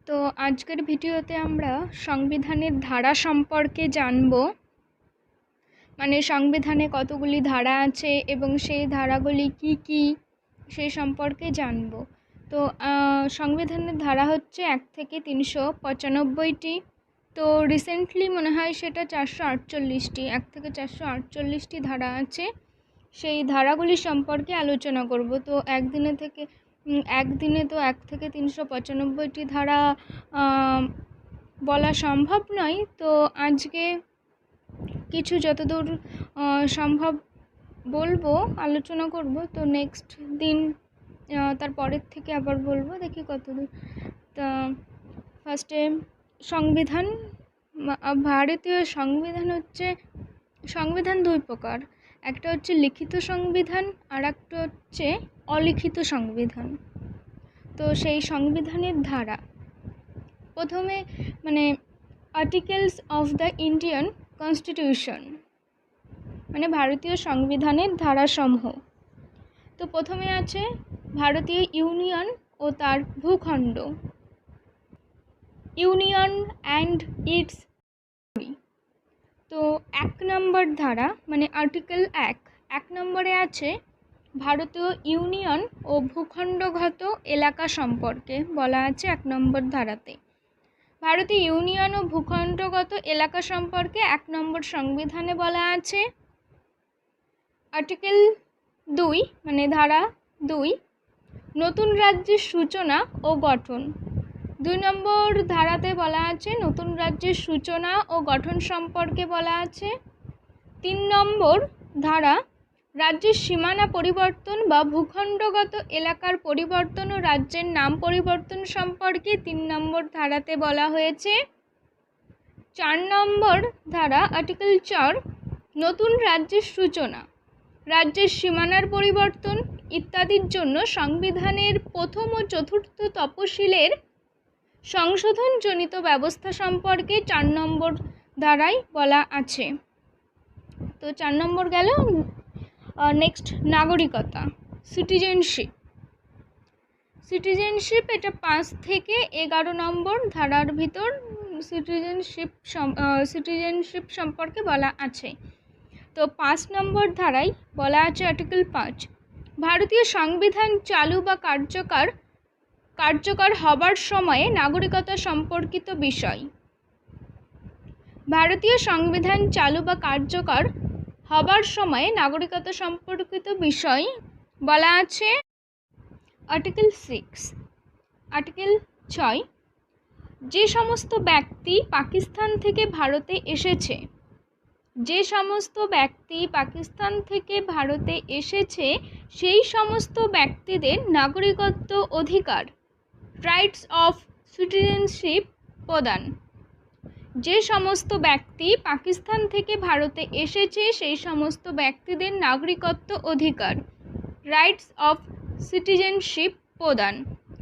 তো আজকের ভিডিওতে আমরা সংবিধানের ধারা সম্পর্কে জানব। মানে সংবিধানে কতগুলি ধারা আছে এবং সেই ধারাগুলি কি কি সেই সম্পর্কে জানব। তো সংবিধানের ধারা হচ্ছে 1 থেকে 395টি। তো রিসেন্টলি মনে হয় সেটা 448টি, 1 থেকে 448টি ধারা আছে। সেই ধারাগুলি সম্পর্কে আলোচনা করব। তো একদিনে তো 1 থেকে 395টি ধারা বলা সম্ভব নয়। তো আজকে কিছু যতদূর সম্ভব বলবো, আলোচনা করব। তো নেক্সট দিন তারপরের থেকে আবার বলবো, দেখি কতদূর। তা ফার্স্টে সংবিধান। ভারতীয় সংবিধান দুই প্রকার, একটা হচ্ছে লিখিত সংবিধান আর একটা হচ্ছে অলিখিত সংবিধান। তো সেই সংবিধানের ধারা প্রথমে articles of the Indian constitution, ভারতীয় সংবিধানের ধারাসমূহ। তো প্রথমে আছে ভারতীয় ইউনিয়ন ও তার ভূখণ্ড, ইউনিয়ন অ্যান্ড ইটস। তো 1 নম্বর ধারা আর্টিকেল 1 নম্বরে আছে ভারতীয় ইউনিয়ন ও ভূখণ্ডগত এলাকা সম্পর্কে বলা আছে। 1 নম্বর ধারাতে ভারতীয় ইউনিয়ন ও ভূখণ্ডগত এলাকা সম্পর্কে 1 নম্বর সংবিধানে বলা আছে। আর্টিকেল 2 ধারা 2, নতুন রাজ্যের সূচনা ও গঠন। 2 নম্বর ধারাতে বলা আছে নতুন রাজ্যের সূচনা ও গঠন সম্পর্কে বলা আছে। 3 নম্বর ধারা রাজ্যের সীমানা পরিবর্তন বা ভূখণ্ডগত এলাকার পরিবর্তন ও রাজ্যের নাম পরিবর্তন সম্পর্কে 3 নম্বর ধারাতে বলা হয়েছে। 4 নম্বর ধারা আর্টিকেল 4, নতুন রাজ্যের সূচনা, রাজ্যের সীমানার পরিবর্তন ইত্যাদির জন্য সংবিধানের প্রথম ও চতুর্থ তফসিলের সংশোধনজনিত ব্যবস্থা সম্পর্কে 4 নম্বর ধারায় বলা আছে। তো 4 নম্বর গেল। নেক্সট নাগরিকতা, সিটিজেনশিপ এটা 5 থেকে 11 নম্বর ধারার ভিতর সিটিজেনশিপ সম্পর্কে বলা আছে। তো 5 নম্বর ধারায় বলা আছে আর্টিকেল 5, ভারতীয় সংবিধান চালু বা কার্যকর হবার সময়ে নাগরিকতা সম্পর্কিত বিষয়। ভারতীয় সংবিধান চালু বা কার্যকর হবার সময়ে নাগরিকতা সম্পর্কিত বিষয় বলা আছে আর্টিকেল 6। আর্টিকেল 6, যে সমস্ত ব্যক্তি পাকিস্তান থেকে ভারতে এসেছে, সেই সমস্ত ব্যক্তিদের নাগরিকত্ব অধিকার, রাইটস অফ সিটিজেনশিপ প্রদান। যে সমস্ত ব্যক্তি পাকিস্তান থেকে ভারতে এসেছে সেই সমস্ত ব্যক্তিদের নাগরিকত্ব অধিকার, রাইটস অফ সিটিজেনশিপ প্রদান,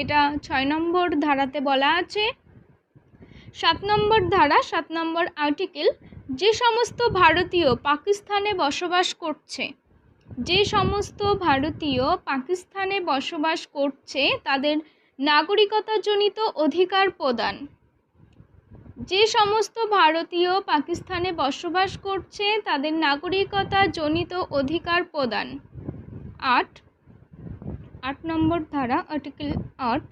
এটা 6 নম্বর ধারাতে বলা আছে। 7 নম্বর ধারা 7 নম্বর আর্টিকেল, যে সমস্ত ভারতীয় পাকিস্তানে বসবাস করছে তাদের নাগরিকতাজনিত অধিকার প্রদান। যে সমস্ত ভারতীয় পাকিস্তানে বসবাস করছে তাদের নাগরিকতাজনিত অধিকার প্রদান। 8 নম্বর ধারা আর্টিকেল 8,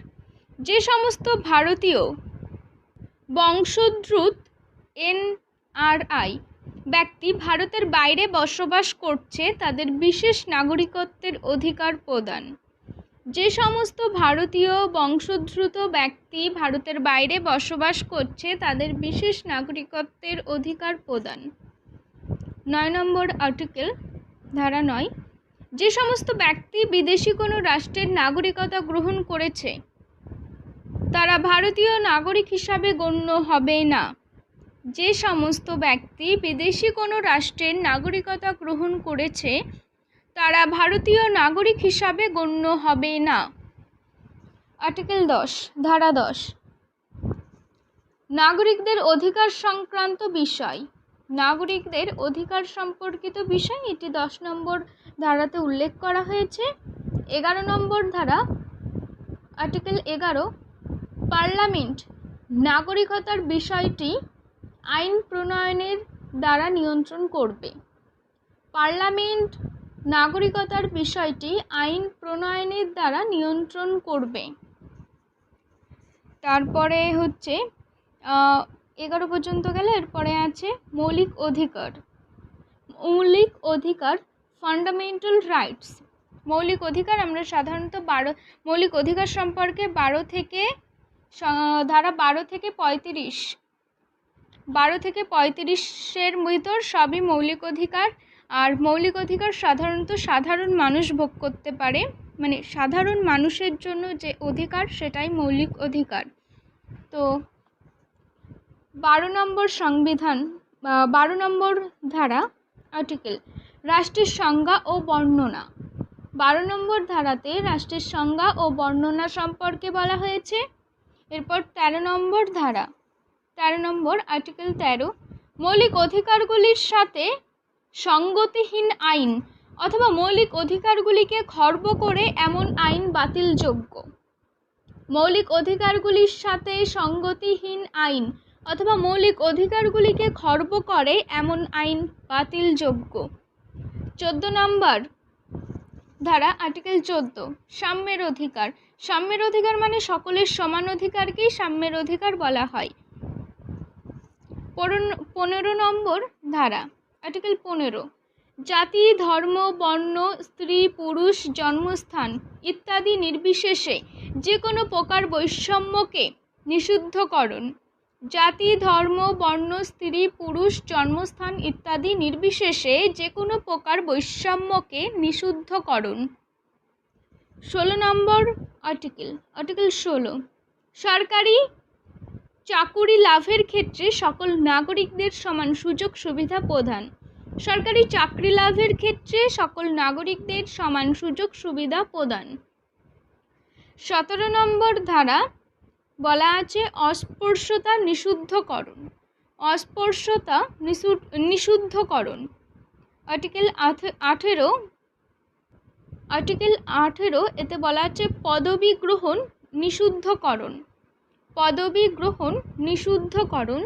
যে সমস্ত ভারতীয় বংশোদ্ভূত NRI ব্যক্তি ভারতের বাইরে বসবাস করছে তাদের বিশেষ নাগরিকত্বের অধিকার প্রদান। যে সমস্ত ভারতীয় বংশোদ্ভূত ব্যক্তি ভারতের বাইরে বসবাস করছে তাদের বিশেষ নাগরিকত্বের অধিকার প্রদান। 9 নম্বর আর্টিকেল ধারা 9, যে সমস্ত ব্যক্তি বিদেশি কোনো রাষ্ট্রের নাগরিকতা গ্রহণ করেছে তারা ভারতীয় নাগরিক হিসাবে গণ্য হবে না। যে সমস্ত ব্যক্তি বিদেশি কোনো রাষ্ট্রের নাগরিকতা গ্রহণ করেছে তারা ভারতীয় নাগরিক হিসাবে গণ্য হবে না। আর্টিকেল 10, ধারা 10, নাগরিকদের অধিকার সংক্রান্ত বিষয়, নাগরিকদের অধিকার সম্পর্কিত বিষয়, এটি 10 নম্বর ধারাতে উল্লেখ করা হয়েছে। 11 নম্বর ধারা আর্টিকেল 11, পার্লামেন্ট নাগরিকতার বিষয়টি আইন প্রণয়নের দ্বারা নিয়ন্ত্রণ করবে। পার্লামেন্ট নাগরিকতার বিষয়টি আইন প্রণয়নের দ্বারা নিয়ন্ত্রণ করবে। তারপরে হচ্ছে 11 পর্যন্ত গেলে এরপরে আছে মৌলিক অধিকার। মৌলিক অধিকার ফান্ডামেন্টাল রাইটস। মৌলিক অধিকার আমরা সাধারণত মৌলিক অধিকার সম্পর্কে ধারা 12 থেকে 35 ভিতর সবই মৌলিক অধিকার। আর মৌলিক অধিকার সাধারণত সাধারণ মানুষ ভোগ করতে পারে, মানে সাধারণ মানুষের জন্য যে অধিকার সেটাই মৌলিক অধিকার। তো 12 নম্বর সংবিধান 12 নম্বর ধারা আর্টিকেল রাষ্ট্রের সংজ্ঞা ও বর্ণনা। 12 নম্বর ধারাতে রাষ্ট্রের সংজ্ঞা ও বর্ণনা সম্পর্কে বলা হয়েছে। এরপর 13 নম্বর ধারা 13 নম্বর আর্টিকেল 13 মৌলিক অধিকারগুলির সাথে সঙ্গতিহীন আইন অথবা মৌলিক অধিকারগুলিকে খর্ব করে এমন আইন বাতিলযোগ্য। মৌলিক অধিকারগুলির সাথে সঙ্গতিহীন আইন অথবা মৌলিক অধিকারগুলিকে খর্ব করে এমন আইন বাতিলযোগ্য। 14 নম্বর ধারা আর্টিকেল 14 সাম্যের অধিকার। সাম্যের অধিকার মানে সকলের সমান অধিকারকেই সাম্যের অধিকার বলা হয়। 15 নম্বর ধারা আর্টিকেল 15 জাতি, ধর্ম, বর্ণ, স্ত্রী, পুরুষ, জন্মস্থান ইত্যাদি নির্বিশেষে যে কোনো প্রকার বৈষম্যকে নিষিদ্ধকরণ। জাতি, ধর্ম, বর্ণ, স্ত্রী, পুরুষ, জন্মস্থান ইত্যাদি নির্বিশেষে যে কোনো প্রকার বৈষম্যকে নিষিদ্ধকরণ। 16 নম্বর আর্টিকেল 16 সরকারি চাকুরি লাভের ক্ষেত্রে সকল নাগরিকদের সমান সুযোগ সুবিধা প্রদান। সরকারি চাকরি লাভের ক্ষেত্রে সকল নাগরিকদের সমান সুযোগ সুবিধা প্রদান। 17 নম্বর ধারা বলা আছে অস্পৃশ্যতা নিষিদ্ধকরণ। অস্পৃশ্যতা নিষিদ্ধকরণ। আর্টিকেল 18 এতে বলা আছে পদবী গ্রহণ নিষিদ্ধকরণ। পদবী গ্রহণ নিষিদ্ধকরণ।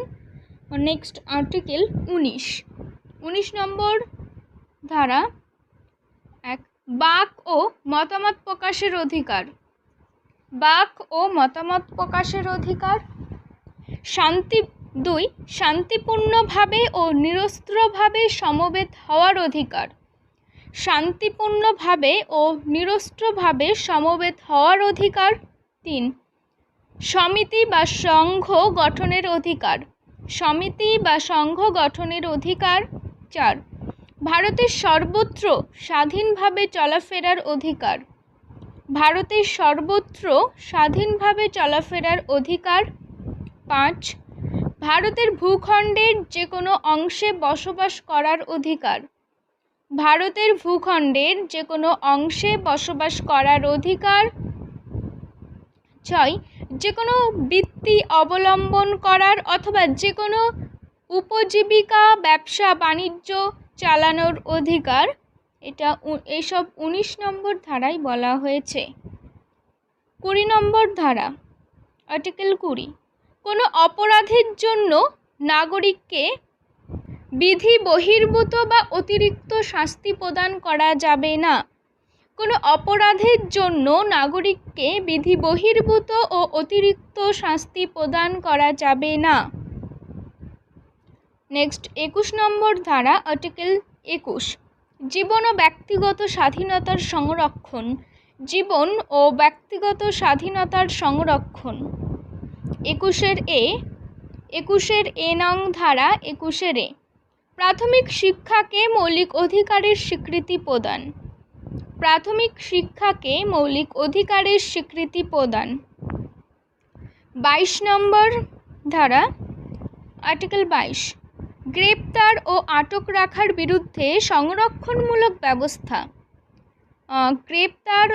নেক্সট আর্টিকেল 19 নম্বর ধারা বাক ও মতামত প্রকাশের অধিকার। বাক ও মতামত প্রকাশের অধিকার। 2 শান্তিপূর্ণভাবে ও নিরস্ত্রভাবে সমবেত হওয়ার অধিকার। শান্তিপূর্ণভাবে ও নিরস্ত্রভাবে সমবেত হওয়ার অধিকার। 3 সমিতি বা সংঘ গঠনের অধিকার। সমিতি বা সংঘ গঠনের অধিকার। 4 ভারতের সর্বত্র স্বাধীনভাবে চলাফেরার অধিকার। ভারতের সর্বত্র স্বাধীনভাবে চলাফেরার অধিকার। 5 ভারতের ভূখণ্ডের যে কোনো অংশে বসবাস করার অধিকার। ভারতের ভূখণ্ডের যে কোনো অংশে বসবাস করার অধিকার। 6 যে কোনো বৃত্তি অবলম্বন করার অথবা যে কোনো উপজীবিকা ব্যবসা বাণিজ্য চালানোর অধিকার। এইসব 19 নম্বর ধারায় বলা হয়েছে। 20 নম্বর ধারা আর্টিকেল 20 কোনো অপরাধের জন্য নাগরিককে বিধি বহির্ভূত বা অতিরিক্ত শাস্তি প্রদান করা যাবে না। কোনো অপরাধের জন্য নাগরিককে বিধি বহির্ভূত ও অতিরিক্ত শাস্তি প্রদান করা যাবে না। নেক্সট 21 নম্বর ধারা আর্টিকেল 21 জীবন ও ব্যক্তিগত স্বাধীনতার সংরক্ষণ। জীবন ও ব্যক্তিগত স্বাধীনতার সংরক্ষণ। 21 এ নং ধারা 21 এ প্রাথমিক শিক্ষাকে মৌলিক অধিকারের স্বীকৃতি প্রদান। প্রাথমিক শিক্ষাকে মৌলিক অধিকারের স্বীকৃতি প্রদান। 22 নম্বর ধারা আর্টিকেল 22 গ্রেপ্তার ও আটক রাখার বিরুদ্ধে সংরক্ষণমূলক ব্যবস্থা। গ্রেপ্তার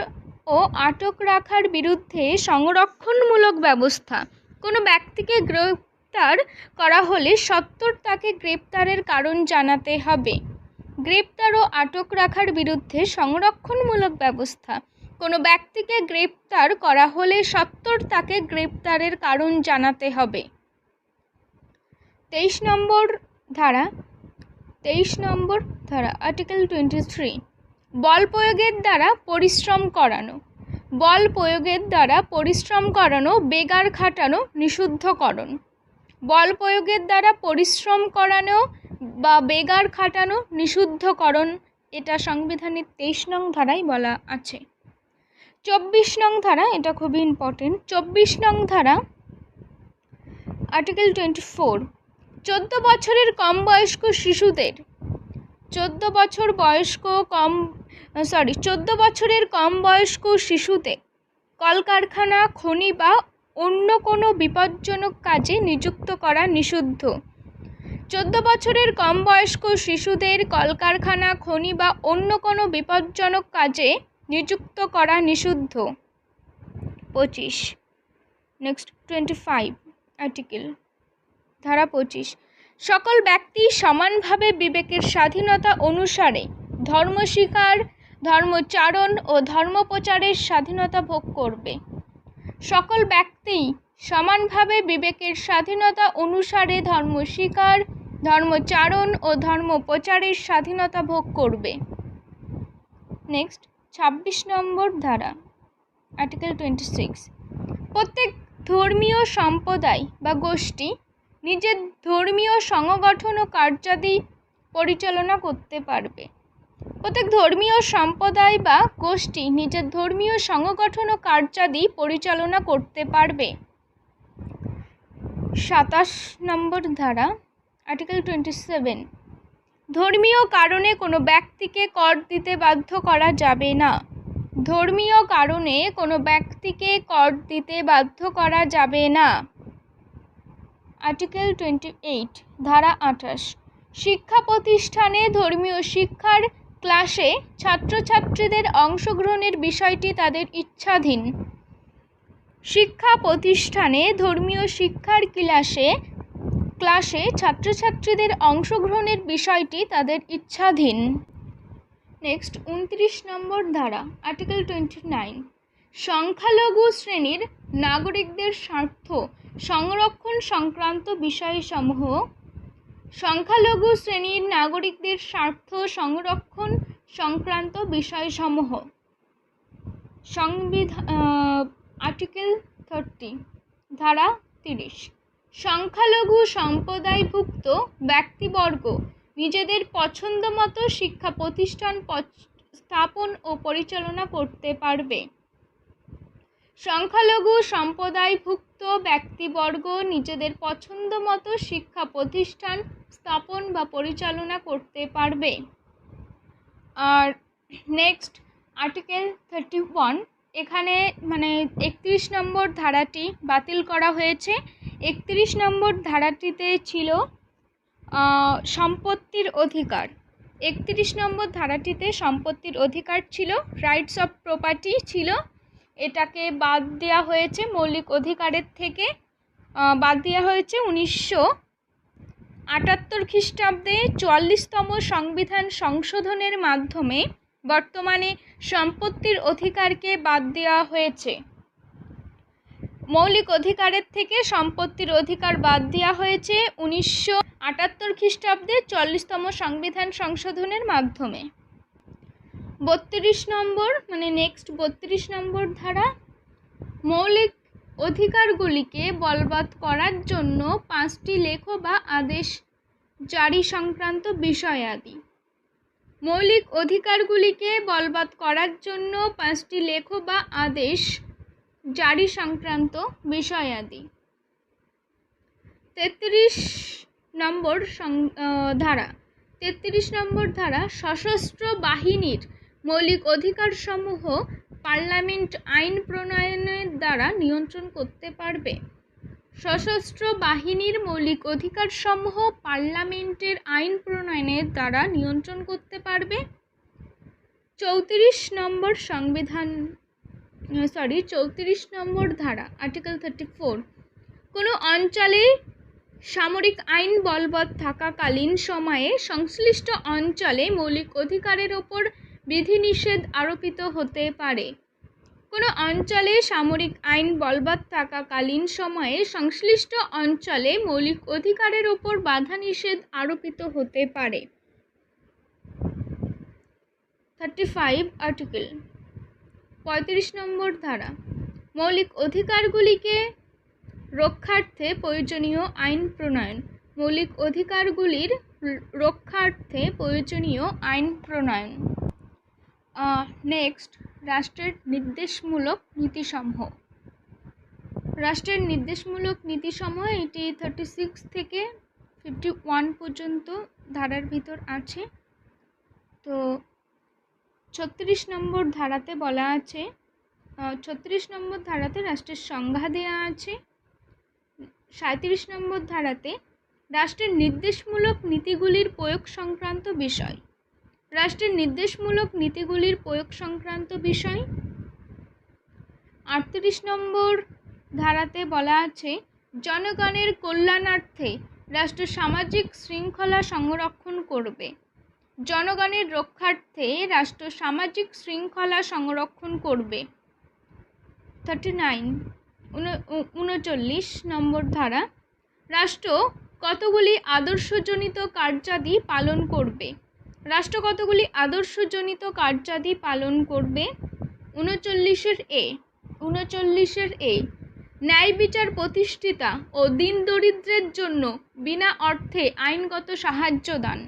ও আটক রাখার বিরুদ্ধে সংরক্ষণমূলক ব্যবস্থা। কোনো ব্যক্তিকে গ্রেপ্তার করা হলে সত্বর তাকে গ্রেপ্তারের কারণ জানাতে হবে। গ্রেপ্তার ও আটক রাখার বিরুদ্ধে সংরক্ষণমূলক ব্যবস্থা। কোনো ব্যক্তিকে গ্রেপ্তার করা হলে সত্বর তাকে গ্রেপ্তারের কারণ জানাতে হবে। 23 নম্বর ধারা আর্টিকেল 23 বল প্রয়োগের দ্বারা পরিশ্রম করানো। বল প্রয়োগের দ্বারা পরিশ্রম করানো, বেগার খাটানো, নিষিদ্ধকরণ। বল প্রয়োগের দ্বারা পরিশ্রম করানো বা বেগার খাটানো নিষিদ্ধকরণ, এটা সংবিধানের 23 নং ধারায় বলা আছে। 24 নং ধারা, এটা খুবই ইম্পর্টেন্ট। 24 নং ধারা আর্টিকেল 24 14 বছরের কম বয়স্ক শিশুদের 14 বছরের কম বয়স্ক শিশুতে কলকারখানা, খনি বা অন্য কোনো বিপজ্জনক কাজে নিযুক্ত করা নিষিদ্ধ। 14 বছরের কম বয়স্ক শিশুদের কলকারখানা, খনি বা অন্য কোনো বিপজ্জনক কাজে নিযুক্ত করা নিষিদ্ধ। 25 নেক্সট 25 আর্টিকেল ধারা 25 সকল ব্যক্তি সমানভাবে বিবেকের স্বাধীনতা অনুসারে ধর্ম স্বীকার, ধর্মচারণ ও ধর্মপ্রচারের স্বাধীনতা ভোগ করবে। সকল ব্যক্তি সমানভাবে বিবেকের স্বাধীনতা অনুসারে ধর্ম স্বীকার, ধর্মচারণ ও ধর্মপ্রচারের স্বাধীনতা ভোগ করবে। নেক্সট 26 নম্বর ধারা আর্টিকেল 26 প্রত্যেক ধর্মীয় সম্প্রদায় বা গোষ্ঠী নিজের ধর্মীয় সংগঠন ও কার্যাদি পরিচালনা করতে পারবে। প্রত্যেক ধর্মীয় সম্প্রদায় বা গোষ্ঠী নিজের ধর্মীয় সংগঠন ও কার্যাদি পরিচালনা করতে পারবে। 27 নম্বর ধারা আর্টিকেল 27 ধর্মীয় কারণে কোনো ব্যক্তিকে কর দিতে বাধ্য করা যাবে না। ধর্মীয় কারণে কোনো ব্যক্তিকে কর দিতে বাধ্য করা যাবে না। আর্টিকেল 28 ধারা 28 শিক্ষা প্রতিষ্ঠানে ধর্মীয় শিক্ষার ক্লাসে ছাত্রছাত্রীদের অংশগ্রহণের বিষয়টি তাদের ইচ্ছাধীন। শিক্ষা প্রতিষ্ঠানে ধর্মীয় শিক্ষার ক্লাসে ছাত্রছাত্রীদের অংশগ্রহণের বিষয়টি তাদের ইচ্ছাধীন। নেক্সট 29 নম্বর ধারা আর্টিকেল 29 সংখ্যালঘু শ্রেণীর নাগরিকদের স্বার্থ সংরক্ষণ সংক্রান্ত বিষয়সমূহ। সংখ্যালঘু শ্রেণীর নাগরিকদের স্বার্থ সংরক্ষণ সংক্রান্ত বিষয়সমূহ আর্টিকেল 30 ধারা 30 সংখ্যালঘু সম্প্রদায়ভুক্ত ব্যক্তিবর্গ নিজেদের পছন্দমতো শিক্ষা প্রতিষ্ঠান স্থাপন ও পরিচালনা করতে পারবে। সংখ্যালঘু সম্প্রদায়ভুক্ত ব্যক্তিবর্গ নিজেদের পছন্দমতো শিক্ষা প্রতিষ্ঠান স্থাপন বা পরিচালনা করতে পারবে। আর নেক্সট আর্টিকেল 31 এখানে 31 নম্বর ধারাটি বাতিল করা হয়েছে। 31 নম্বর ধারাটিতে ছিল সম্পত্তির অধিকার। 31 নম্বর ধারাটিতে সম্পত্তির অধিকার ছিল, রাইটস অফ প্রপার্টি ছিল। এটাকে বাদ দেওয়া হয়েছে মৌলিক অধিকারের থেকে, বাদ দেওয়া হয়েছে 1978 খ্রিস্টাব্দে 44তম সংবিধান সংশোধনের মাধ্যমে। বর্তমানে সম্পত্তির অধিকারকে বাদ দেওয়া হয়েছে। মৌলিক অধিকারের থেকে সম্পত্তির অধিকার বাদ দেওয়া হয়েছে 1978 খ্রিস্টাব্দে 44তম সংবিধান সংশোধনের মাধ্যমে। 32 নম্বর নেক্সট 32 নম্বর ধারা মৌলিক অধিকারগুলিকে বলবৎ করার জন্য 5টি লেখ বা আদেশ জারি সংক্রান্ত বিষয়াদি। মৌলিক অধিকারগুলিকে বলবৎ করার জন্য 5টি লেখ বা আদেশ জারি সংক্রান্ত বিষয়াদি। 33 নম্বর ধারা সশস্ত্র বাহিনীর মৌলিক অধিকারসমূহ পার্লামেন্ট আইন প্রণয়নের দ্বারা নিয়ন্ত্রণ করতে পারবে। সশস্ত্র বাহিনীর মৌলিক অধিকারসমূহ পার্লামেন্টের আইন প্রণয়নের দ্বারা নিয়ন্ত্রণ করতে পারবে। 34 নম্বর ধারা আর্টিকেল 34 কোনো অঞ্চলে সামরিক আইন বলবৎ থাকাকালীন সময়ে সংশ্লিষ্ট অঞ্চলে মৌলিক অধিকারের ওপর বিধিনিষেধ আরোপিত হতে পারে। কোনো অঞ্চলে সামরিক আইন বলবৎ থাকাকালীন সময়ে সংশ্লিষ্ট অঞ্চলে মৌলিক অধিকারের ওপর বাধা নিষেধ আরোপিত হতে পারে। 35 আর্টিকেল। 35 নম্বর ধারা, মৌলিক অধিকারগুলিকে রক্ষার্থে প্রয়োজনীয় আইন প্রণয়ন। মৌলিক অধিকারগুলির রক্ষার্থে প্রয়োজনীয় আইন প্রণয়ন। নেক্সট, রাষ্ট্রের নির্দেশমূলক নীতিসমূহ। রাষ্ট্রের নির্দেশমূলক নীতিসমূহ এটি 36 থেকে 51 পর্যন্ত ধারার ভিতর আছে। তো 36 নম্বর ধারাতে বলা আছে, 36 নম্বর ধারাতে রাষ্ট্রের সংজ্ঞা দেওয়া আছে। 37 নম্বর ধারাতে রাষ্ট্রের নির্দেশমূলক নীতিগুলির প্রয়োগ সংক্রান্ত বিষয়। রাষ্ট্রের নির্দেশমূলক নীতিগুলির প্রয়োগ সংক্রান্ত বিষয়। 38 নম্বর ধারাতে বলা আছে, জনগণের কল্যাণার্থে রাষ্ট্র সামাজিক শৃঙ্খলা সংরক্ষণ করবে। জনগণের রক্ষার্থে রাষ্ট্র সামাজিক শৃঙ্খলা সংরক্ষণ করবে। 39 নম্বর ধারা, রাষ্ট্র কতগুলি আদর্শজনিত কার্যাদি পালন করবে। রাষ্ট্র কতগুলি আদর্শজনিত কার্যাদি পালন করবে। 39 এ ন্যায় বিচার প্রতিষ্ঠিতা ও দীন দরিদ্রের জন্য বিনা অর্থে আইনগত সাহায্য দান।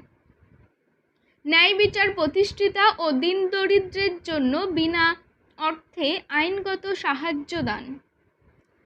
ন্যায় বিচার প্রতিষ্ঠিতা ও দীন দরিদ্রের জন্য বিনা অর্থে আইনগত সাহায্য দান।